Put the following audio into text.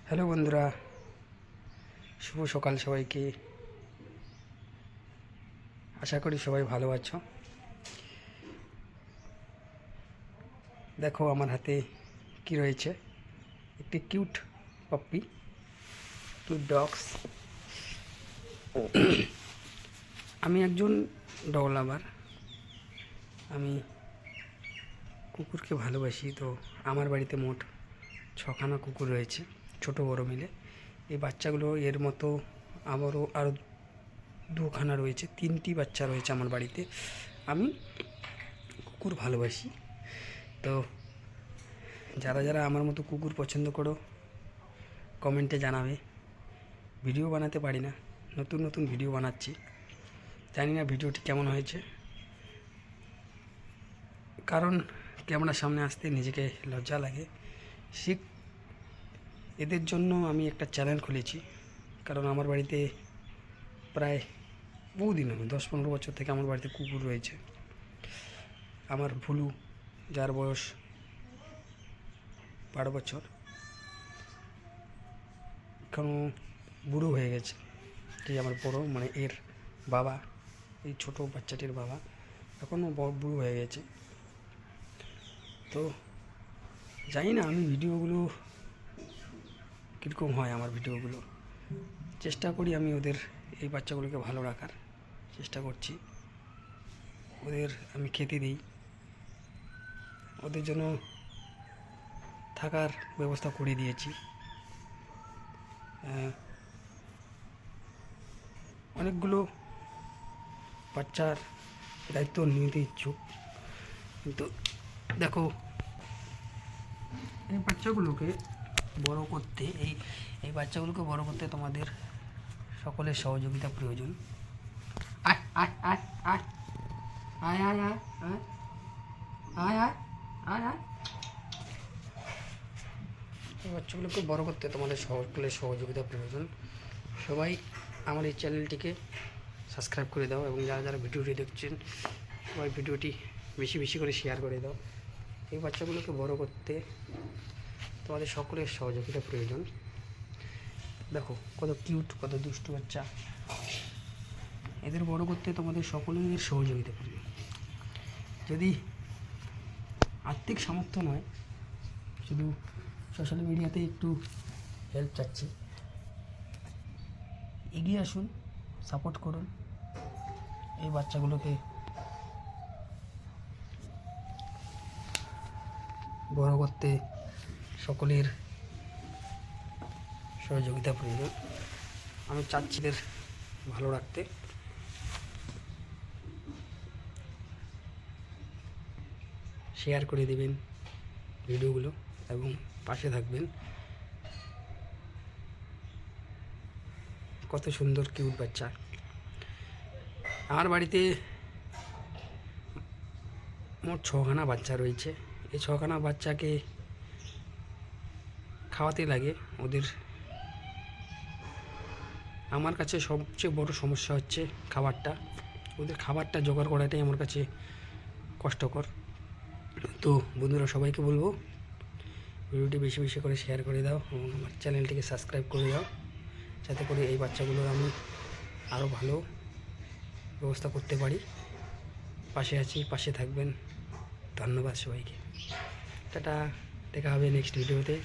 Hello বন্ধুরা, শুভ সকাল সবাইকে। আশা করি সবাই ভালো আছো। দেখো আমার হাতে কি রয়েছে, একটি কিউট পপি, কিউট ডগস। আমি একজন ডগ লাভার, আমি কুকুরকে ভালোবাসি। তো আমার বাড়িতে মোট 6খানা কুকুর রয়েছে, ছোট বড় মিলে। এই বাচ্চাগুলো এর মতো আরও 2খানা রয়েছে, 3টি বাচ্চা রয়েছে আমার বাড়িতে। আমি কুকুর ভালোবাসি। তো যারা যারা আমার মতো কুকুর পছন্দ করো কমেন্টে জানাবে। ভিডিও বানাতে পারি না, নতুন নতুন ভিডিও বানাচ্ছি, জানি না ভিডিওটি কেমন হয়েছে, কারণ ক্যামেরার সামনে আসতে নিজেকে লজ্জা লাগে। এদের জন্য আমি একটা চ্যানেল খুলেছি, কারণ আমার বাড়িতে প্রায় বহুদিন হবে, 10-15 বছর থেকে আমার বাড়িতে কুকুর রয়েছে। আমার ভুলু, যার বয়স 12 বছর, এখনও বুড়ো হয়ে গেছে। এই আমার বড় মানে এর বাবা, এই ছোট বাচ্চাটির বাবা এখনও বুড়ো হয়ে গেছে। তো জানি না আমি ভিডিওগুলো কীরকম হয়। আমার ভিডিওগুলো চেষ্টা করি আমি ওদের, এই বাচ্চাগুলোকে ভালো রাখার চেষ্টা করছি। ওদের আমি খেতে দিই, ওদের জন্য থাকার ব্যবস্থা করে দিয়েছি। অনেকগুলো বাচ্চার দায়িত্ব নিতে ইচ্ছুক, কিন্তু দেখো এই বাচ্চাগুলোকে বড় করতে এই বাচ্চাগুলোকে বড় করতে তোমাদের সকলের সহযোগিতা প্রয়োজন। আয় আয় আয় আয় আয় আয় আয় আয় আয় আয় আয়। এই বাচ্চাগুলোকে বড় করতে তোমাদের সকলের সহযোগিতা প্রয়োজন। সবাই আমার এই চ্যানেলটিকে সাবস্ক্রাইব করে দাও, এবং যারা যারা ভিডিওটি দেখছেন সবাই ভিডিওটি বেশি বেশি করে শেয়ার করে দাও। এই বাচ্চাগুলোকে বড় করতে তোমাদের সকলের সহযোগিতা প্রয়োজন। দেখো কত কিউট, কত দুষ্টু বাচ্চা। এদের বড় করতে তোমাদের সকলের সহযোগিতা প্রয়োজন। যদি আর্থিক সামর্থ্য নয়, শুধু সোশ্যাল মিডিয়াতে একটু হেল্প চাচ্ছি, এগিয়ে আসুন, সাপোর্ট করুন। এই বাচ্চাগুলোকে বড় করতে সকলের সহযোগিতা প্রয়োজন। আমি চাচ্ছি এদের ভালো রাখতে। শেয়ার করে দেবেন ভিডিওগুলো এবং পাশে থাকবেন। কত সুন্দর কিউট বাচ্চা। আমার বাড়িতে মোট 6খানা বাচ্চা রয়েছে। এই 6খানা বাচ্চাকে খাওয়াতে লাগে ওদের। আমার কাছে সবচেয়ে বড় সমস্যা হচ্ছে খাবারটা। ওদের খাবারটা জোগাড় করাটাই আমার কাছে কষ্টকর। তো বন্ধুরা, সবাইকে বলবো ভিডিওটি বেশি বেশি করে শেয়ার করে দাও এবং আমার চ্যানেলটিকে সাবস্ক্রাইব করে দাও, যাতে করে এই বাচ্চাগুলোর আমি আরও ভালো ব্যবস্থা করতে পারি। পাশে আছি, পাশে থাকবেন। ধন্যবাদ সবাইকে। টাটা, দেখা হবে নেক্সট ভিডিওতে।